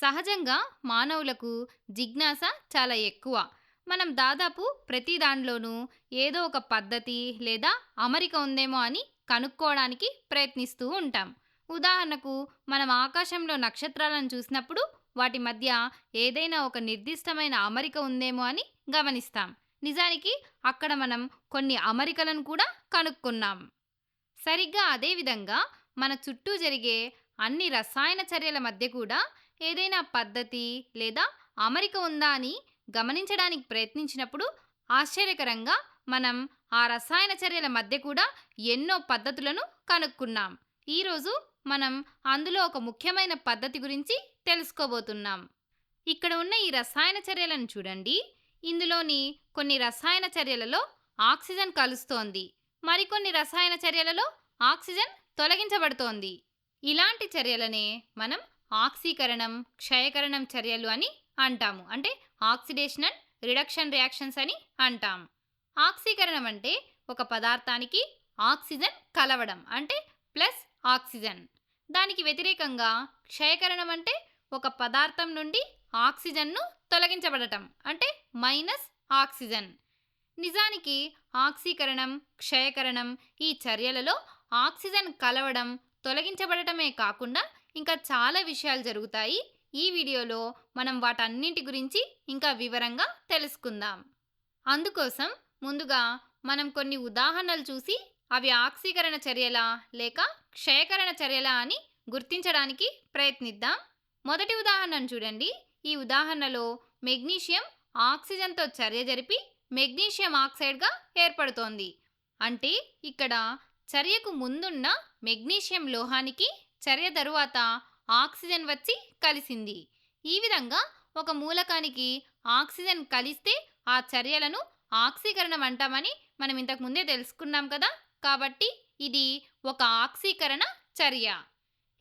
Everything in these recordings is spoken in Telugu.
సహజంగా మానవులకు జిజ్ఞాస చాలా ఎక్కువ. మనం దాదాపు ప్రతి దానిలోనూ ఏదో ఒక పద్ధతి లేదా అమరిక ఉందేమో అని కనుక్కోవడానికి ప్రయత్నిస్తూ ఉంటాం. ఉదాహరణకు మనం ఆకాశంలో నక్షత్రాలను చూసినప్పుడు వాటి మధ్య ఏదైనా ఒక నిర్దిష్టమైన అమరిక ఉందేమో అని గమనిస్తాం. నిజానికి అక్కడ మనం కొన్ని అమరికలను కూడా కనుక్కున్నాం. సరిగ్గా అదే విధంగా మన చుట్టూ జరిగే అన్ని రసాయన చర్యల మధ్య కూడా ఏదైనా పద్ధతి లేదా అమరిక ఉందా అని గమనించడానికి ప్రయత్నించినప్పుడు ఆశ్చర్యకరంగా మనం ఆ రసాయన చర్యల మధ్య కూడా ఎన్నో పద్ధతులను కనుక్కున్నాం. ఈరోజు మనం అందులో ఒక ముఖ్యమైన పద్ధతి గురించి తెలుసుకోబోతున్నాం. ఇక్కడ ఉన్న ఈ రసాయన చర్యలను చూడండి. ఇందులోని కొన్ని రసాయన చర్యలలో ఆక్సిజన్ కలుస్తోంది. మరికొన్ని రసాయన చర్యలలో ఆక్సిజన్ తొలగించబడుతోంది. ఇలాంటి చర్యలనే మనం ఆక్సీకరణం, క్షయకరణం చర్యలు అని అంటాము. అంటే ఆక్సిడేషన్ అండ్ రిడక్షన్ రియాక్షన్స్ అని అంటాం. ఆక్సీకరణం అంటే ఒక పదార్థానికి ఆక్సిజన్ కలవడం అంటే ప్లస్ ఆక్సిజన్. దానికి వ్యతిరేకంగా క్షయకరణం అంటే ఒక పదార్థం నుండి ఆక్సిజన్ను తొలగించబడటం అంటే మైనస్ ఆక్సిజన్. నిజానికి ఆక్సీకరణం, క్షయకరణం ఈ చర్యలలో ఆక్సిజన్ కలవడం, తొలగించబడటమే కాకుండా ఇంకా చాలా విషయాలు జరుగుతాయి. ఈ వీడియోలో మనం వాటన్నింటి గురించి ఇంకా వివరంగా తెలుసుకుందాం. అందుకోసం ముందుగా మనం కొన్ని ఉదాహరణలు చూసి అవి ఆక్సీకరణ చర్యలా లేక క్షయకరణ చర్యలా అని గుర్తించడానికి ప్రయత్నిద్దాం. మొదటి ఉదాహరణను చూడండి. ఈ ఉదాహరణలో మెగ్నీషియం ఆక్సిజన్తో చర్య జరిపి మెగ్నీషియం ఆక్సైడ్గా ఏర్పడుతోంది. అంటే ఇక్కడ చర్యకు ముందున్న మెగ్నీషియం లోహానికి చర్య తరువాత ఆక్సిజన్ వచ్చి కలిసింది. ఈ విధంగా ఒక మూలకానికి ఆక్సిజన్ కలిస్తే ఆ చర్యలను ఆక్సీకరణం అంటామని మనం ఇంతకు ముందే తెలుసుకున్నాం కదా. కాబట్టి ఇది ఒక ఆక్సీకరణ చర్య.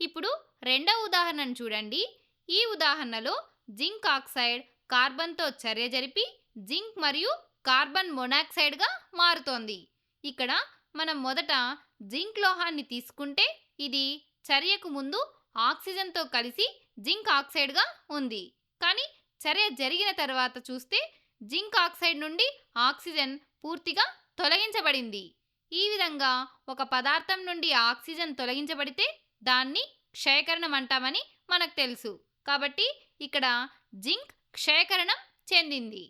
ఇప్పుడు రెండవ ఉదాహరణను చూడండి. ఈ ఉదాహరణలో జింక్ ఆక్సైడ్ కార్బన్తో చర్య జరిపి జింక్ మరియు కార్బన్ మొనాక్సైడ్గా మారుతోంది. ఇక్కడ మనం మొదట జింక్ లోహాన్ని తీసుకుంటే ఇది చర్యకు ముందు ఆక్సిజన్తో కలిసి జింక్ ఆక్సైడ్గా ఉంది. కానీ చర్య జరిగిన తర్వాత చూస్తే జింక్ ఆక్సైడ్ నుండి ఆక్సిజన్ పూర్తిగా తొలగించబడింది. ఈ విధంగా ఒక పదార్థం నుండి ఆక్సిజన్ తొలగించబడితే దాన్ని క్షయకరణం అంటామని మనకు తెలుసు. కాబట్టి ఇక్కడ జింక్ క్షయకరణం చెందింది.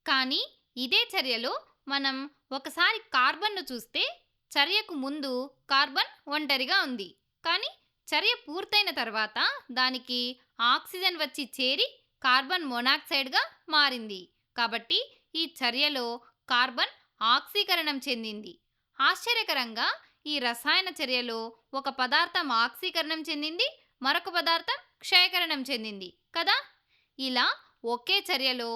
కానీ ఇదే చర్యలో మనం ఒకసారి కార్బన్ను చూస్తే చర్యకు ముందు కార్బన్ ఒంటరిగా ఉంది. కానీ చర్య పూర్తయిన తర్వాత దానికి ఆక్సిజన్ వచ్చి చేరి కార్బన్ మొనాక్సైడ్గా మారింది. కాబట్టి ఈ చర్యలో కార్బన్ ఆక్సీకరణం చెందింది. ఆశ్చర్యకరంగా ఈ రసాయన చర్యలో ఒక పదార్థం ఆక్సీకరణం చెందింది, మరొక పదార్థం క్షయకరణం చెందింది కదా. ఇలా ఒకే చర్యలో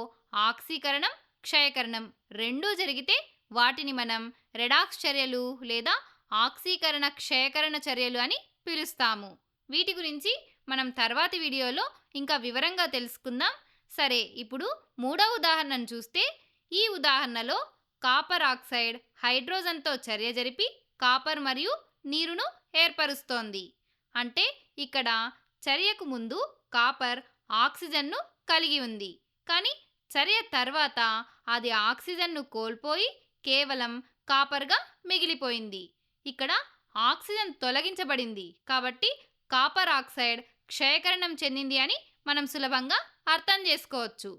ఆక్సీకరణం, క్షయకరణం రెండూ జరిగితే వాటిని మనం రెడాక్స్ చర్యలు లేదా ఆక్సీకరణ క్షయకరణ చర్యలు అని పిలుస్తాము. వీటి గురించి మనం తర్వాతి వీడియోలో ఇంకా వివరంగా తెలుసుకుందాం. సరే, ఇప్పుడు మూడవ ఉదాహరణను చూస్తే ఈ ఉదాహరణలో కాపర్ ఆక్సైడ్ హైడ్రోజన్తో చర్య జరిపి కాపర్ మరియు నీరును ఏర్పరుస్తోంది. అంటే ఇక్కడ చర్యకు ముందు కాపర్ ఆక్సిజన్ను కలిగి ఉంది. కానీ చర్య తర్వాత అది ఆక్సిజన్ను కోల్పోయి కేవలం కాపర్గా మిగిలిపోయింది. ఇక్కడ ఆక్సిజన్ తొలగించబడింది. కాబట్టి కాపర్ ఆక్సైడ్ క్షయకరణం చెందింది అని మనం సులభంగా అర్థం చేసుకోవచ్చు.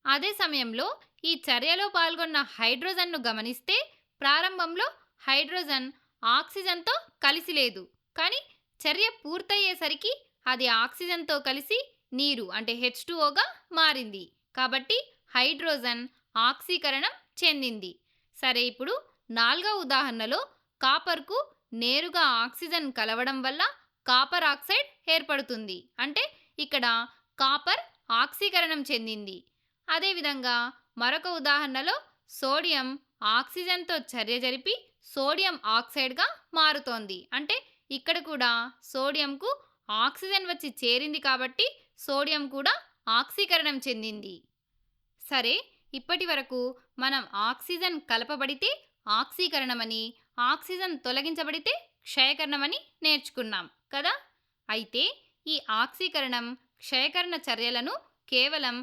అదే సమయంలో ఈ చర్యలో పాల్గొన్న హైడ్రోజన్ను గమనిస్తే ప్రారంభంలో హైడ్రోజన్ ఆక్సిజన్తో కలిసి లేదు. కానీ చర్య పూర్తయ్యేసరికి అది ఆక్సిజన్తో కలిసి నీరు అంటే H2Oగా మారింది. కాబట్టి హైడ్రోజన్ ఆక్సీకరణం చెందింది. సరే, ఇప్పుడు నాలుగవ ఉదాహరణలో కాపర్కు నేరుగా ఆక్సిజన్ కలవడం వల్ల కాపర్ ఆక్సైడ్ ఏర్పడుతుంది. అంటే ఇక్కడ కాపర్ ఆక్సీకరణం చెందింది. అదేవిధంగా మరొక ఉదాహరణలో సోడియం ఆక్సిజన్తో చర్య జరిపి సోడియం ఆక్సైడ్గా మారుతోంది. అంటే ఇక్కడ కూడా సోడియంకు ఆక్సిజన్ వచ్చి చేరింది కాబట్టి సోడియం కూడా ఆక్సీకరణం చెందింది. సరే, ఇప్పటి వరకు మనం ఆక్సిజన్ కలపబడితే ఆక్సీకరణమని, ఆక్సిజన్ తొలగించబడితే క్షయకరణమని నేర్చుకున్నాం కదా. అయితే ఈ ఆక్సీకరణం, క్షయకరణ చర్యలను కేవలం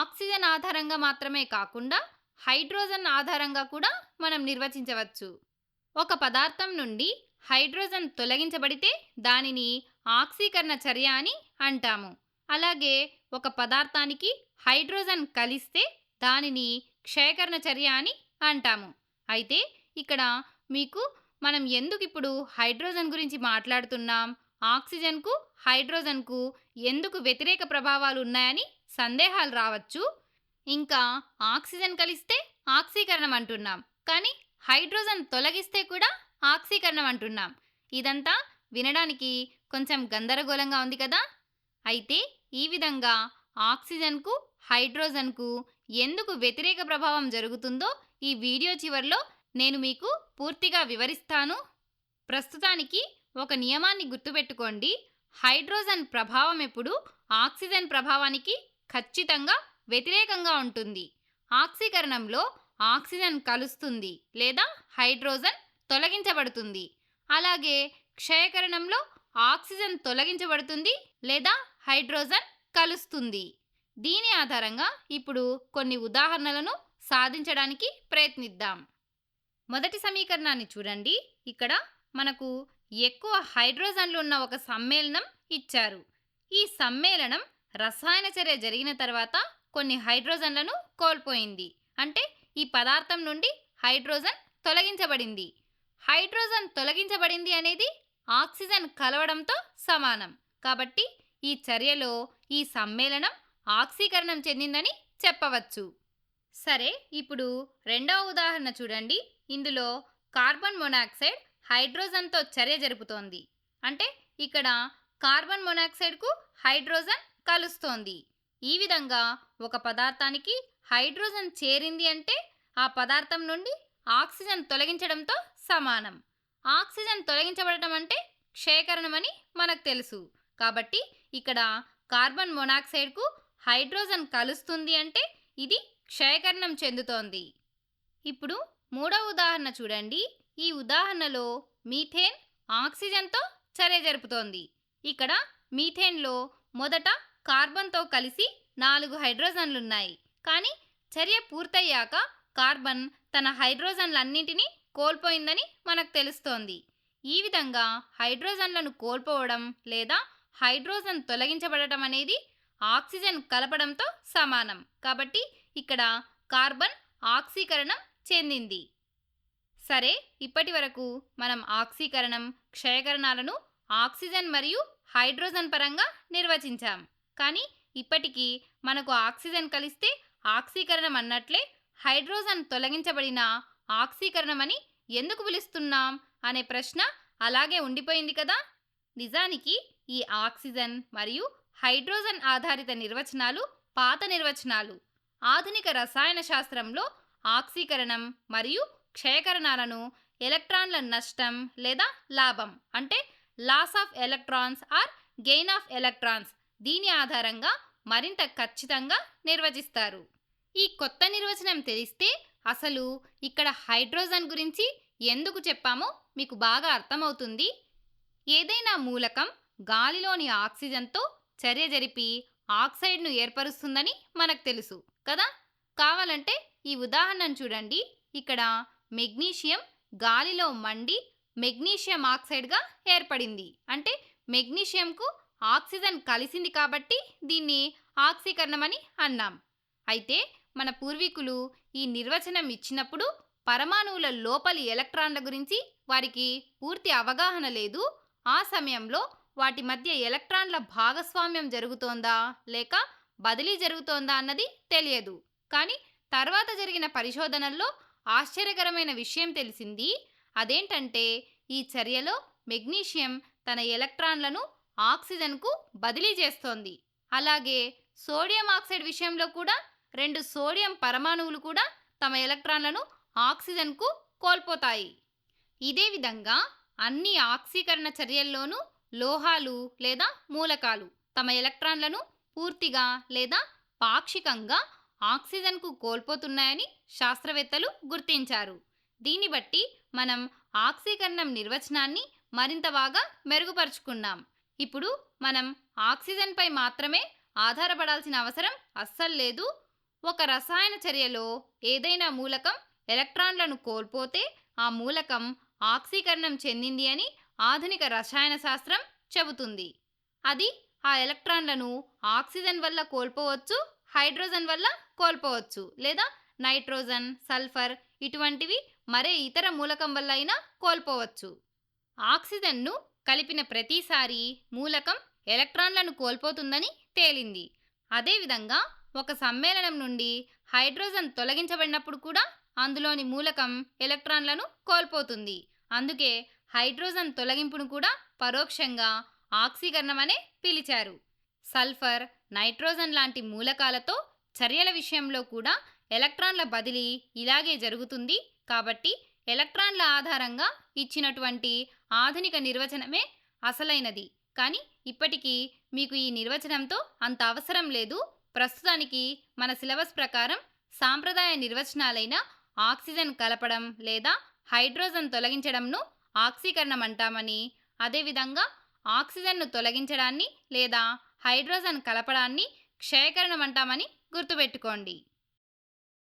ఆక్సిజన్ ఆధారంగా మాత్రమే కాకుండా హైడ్రోజన్ ఆధారంగా కూడా మనం నిర్వచించవచ్చు. ఒక పదార్థం నుండి హైడ్రోజన్ తొలగించబడితే దానిని ఆక్సీకరణ చర్య అని అంటాము. అలాగే ఒక పదార్థానికి హైడ్రోజన్ కలిస్తే దానిని క్షయకరణ చర్య అని అంటాము. అయితే ఇక్కడ మీకు మనం ఎందుకు ఇప్పుడు హైడ్రోజన్ గురించి మాట్లాడుతున్నాం, ఆక్సిజన్కు హైడ్రోజన్కు ఎందుకు వ్యతిరేక ప్రభావాలు ఉన్నాయని సందేహాలు రావచ్చు. ఇంకా ఆక్సిజన్ కలిస్తే ఆక్సీకరణం అంటున్నాం, కానీ హైడ్రోజన్ తొలగిస్తే కూడా ఆక్సీకరణం అంటున్నాం. ఇదంతా వినడానికి కొంచెం గందరగోళంగా ఉంది కదా. అయితే ఈ విధంగా ఆక్సిజన్కు హైడ్రోజన్కు ఎందుకు వ్యతిరేక ప్రభావం జరుగుతుందో ఈ వీడియో చివరిలో నేను మీకు పూర్తిగా వివరిస్తాను. ప్రస్తుతానికి ఒక నియమాన్ని గుర్తుపెట్టుకోండి. హైడ్రోజన్ ప్రభావం ఎప్పుడు ఆక్సిజన్ ప్రభావానికి ఖచ్చితంగా వ్యతిరేకంగా ఉంటుంది. ఆక్సీకరణంలో ఆక్సిజన్ కలుస్తుంది లేదా హైడ్రోజన్ తొలగించబడుతుంది. అలాగే క్షయకరణంలో ఆక్సిజన్ తొలగించబడుతుంది లేదా హైడ్రోజన్ కలుస్తుంది. దీని ఆధారంగా ఇప్పుడు కొన్ని ఉదాహరణలను సాధించడానికి ప్రయత్నిద్దాం. మొదటి సమీకరణాన్ని చూడండి. ఇక్కడ మనకు ఎక్కువ హైడ్రోజన్లు ఉన్న ఒక సమ్మేళనం ఇచ్చారు. ఈ సమ్మేళనం రసాయన చర్య జరిగిన తర్వాత కొన్ని హైడ్రోజన్లను కోల్పోయింది. అంటే ఈ పదార్థం నుండి హైడ్రోజన్ తొలగించబడింది. హైడ్రోజన్ తొలగించబడింది అనేది ఆక్సిజన్ కలవడంతో సమానం. కాబట్టి ఈ చర్యలో ఈ సమ్మేళనం ఆక్సీకరణం చెందిందని చెప్పవచ్చు. సరే, ఇప్పుడు రెండవ ఉదాహరణ చూడండి. ఇందులో కార్బన్ మొనాక్సైడ్ హైడ్రోజన్తో చర్య జరుపుతోంది. అంటే ఇక్కడ కార్బన్ మొనాక్సైడ్కు హైడ్రోజన్ కలుస్తోంది. ఈ విధంగా ఒక పదార్థానికి హైడ్రోజన్ చేరింది అంటే ఆ పదార్థం నుండి ఆక్సిజన్ తొలగించడంతో సమానం. ఆక్సిజన్ తొలగించబడటం అంటే క్షయకరణం అని మనకు తెలుసు. కాబట్టి ఇక్కడ కార్బన్ మొనాక్సైడ్కు హైడ్రోజన్ కలుస్తుంది అంటే ఇది క్షయకరణం చెందుతోంది. ఇప్పుడు మూడవ ఉదాహరణ చూడండి. ఈ ఉదాహరణలో మీథేన్ ఆక్సిజన్తో చర్య జరుపుతోంది. ఇక్కడ మీథేన్లో మొదట కార్బన్తో కలిసి 4 హైడ్రోజన్లున్నాయి. కానీ చర్య పూర్తయ్యాక కార్బన్ తన హైడ్రోజన్లన్నింటినీ కోల్పోయిందని మనకు తెలుస్తోంది. ఈ విధంగా హైడ్రోజన్లను కోల్పోవడం లేదా హైడ్రోజన్ తొలగించబడటం అనేది ఆక్సిజన్ కలపడంతో సమానం. కాబట్టి ఇక్కడ కార్బన్ ఆక్సీకరణం చెందింది. సరే, ఇప్పటి వరకు మనం ఆక్సీకరణం, క్షయకరణాలను ఆక్సిజన్ మరియు హైడ్రోజన్ పరంగా నిర్వచించాం. కానీ ఇప్పటికీ మనకు ఆక్సిజన్ కలిస్తే ఆక్సీకరణం అన్నట్లే హైడ్రోజన్ తొలగించబడిన ఆక్సీకరణం అని ఎందుకు పిలుస్తున్నాం అనే ప్రశ్న అలాగే ఉండిపోయింది కదా. నిజానికి ఈ ఆక్సిజన్ మరియు హైడ్రోజన్ ఆధారిత నిర్వచనాలు పాత నిర్వచనాలు. ఆధునిక రసాయన శాస్త్రంలో ఆక్సీకరణం మరియు క్షయకరణాలను ఎలక్ట్రాన్ల నష్టం లేదా లాభం అంటే loss of electrons or gain of electrons దీని ఆధారంగా మరింత ఖచ్చితంగా నిర్వచిస్తారు. ఈ కొత్త నిర్వచనం తెలిస్తే అసలు ఇక్కడ హైడ్రోజన్ గురించి ఎందుకు చెప్పామో మీకు బాగా అర్థమవుతుంది. ఏదైనా మూలకం గాలిలోని ఆక్సిజన్తో చర్య జరిపి ఆక్సైడ్ను ఏర్పరుస్తుందని మనకు తెలుసు కదా. కావాలంటే ఈ ఉదాహరణను చూడండి. ఇక్కడ మెగ్నీషియం గాలిలో మండి మెగ్నీషియం ఆక్సైడ్గా ఏర్పడింది. అంటే మెగ్నీషియంకు ఆక్సిజన్ కలిసింది కాబట్టి దీన్ని ఆక్సీకరణమని అన్నాం. అయితే మన పూర్వీకులు ఈ నిర్వచనం ఇచ్చినప్పుడు పరమాణువుల లోపలి ఎలక్ట్రాన్ల గురించి వారికి పూర్తి అవగాహన లేదు. ఆ సమయంలో వాటి మధ్య ఎలక్ట్రాన్ల భాగస్వామ్యం జరుగుతోందా లేక బదిలీ జరుగుతోందా అన్నది తెలియదు. కానీ తర్వాత జరిగిన పరిశోధనల్లో ఆశ్చర్యకరమైన విషయం తెలిసింది. అదేంటంటే ఈ చర్యలో మెగ్నీషియం తన ఎలక్ట్రాన్లను ఆక్సిజన్కు బదిలీ చేస్తోంది. అలాగే సోడియం ఆక్సైడ్ విషయంలో కూడా 2 సోడియం పరమాణువులు కూడా తమ ఎలక్ట్రాన్లను ఆక్సిజన్కు కోల్పోతాయి. ఇదే విధంగా అన్ని ఆక్సీకరణ చర్యల్లోనూ లోహాలు లేదా మూలకాలు తమ ఎలక్ట్రాన్లను పూర్తిగా లేదా పాక్షికంగా ఆక్సిజన్కు కోల్పోతున్నాయని శాస్త్రవేత్తలు గుర్తించారు. దీన్ని బట్టి మనం ఆక్సీకరణం నిర్వచనాన్ని మరింత బాగా మెరుగుపరుచుకున్నాం. ఇప్పుడు మనం ఆక్సిజన్పై మాత్రమే ఆధారపడాల్సిన అవసరం అస్సలు లేదు. ఒక రసాయన చర్యలో ఏదైనా మూలకం ఎలక్ట్రాన్లను కోల్పోతే ఆ మూలకం ఆక్సీకరణం చెందింది అని ఆధునిక రసాయన శాస్త్రం చెబుతుంది. అది ఆ ఎలక్ట్రాన్లను ఆక్సిజన్ వల్ల కోల్పోవచ్చు, హైడ్రోజన్ వల్ల కోల్పోవచ్చు, లేదా నైట్రోజన్, సల్ఫర్ ఇటువంటివి మరే ఇతర మూలకం వల్ల అయినా కోల్పోవచ్చు. ఆక్సిజన్ను కలిపిన ప్రతిసారి మూలకం ఎలక్ట్రాన్లను కోల్పోతుందని తేలింది. అదేవిధంగా ఒక సమ్మేళనం నుండి హైడ్రోజన్ తొలగించబడినప్పుడు కూడా అందులోని మూలకం ఎలక్ట్రాన్లను కోల్పోతుంది. అందుకే హైడ్రోజన్ తొలగింపును కూడా పరోక్షంగా ఆక్సీకరణం అనే పిలిచారు. సల్ఫర్, నైట్రోజన్ లాంటి మూలకాలతో చర్యల విషయంలో కూడా ఎలక్ట్రాన్ల బదిలీ ఇలాగే జరుగుతుంది. కాబట్టి ఎలక్ట్రాన్ల ఆధారంగా ఇచ్చినటువంటి ఆధునిక నిర్వచనమే అసలైనది. కానీ ఇప్పటికీ మీకు ఈ నిర్వచనంతో అంత అవసరం లేదు. ప్రస్తుతానికి మన సిలబస్ ప్రకారం సాంప్రదాయ నిర్వచనాలైన ఆక్సిజన్ కలపడం లేదా హైడ్రోజన్ తొలగించడంను ఆక్సీకరణం అంటామని, అదేవిధంగా ఆక్సిజన్ను తొలగించడాన్ని లేదా హైడ్రోజన్ కలపడాన్ని క్షయకరణం అంటామని గుర్తుపెట్టుకోండి.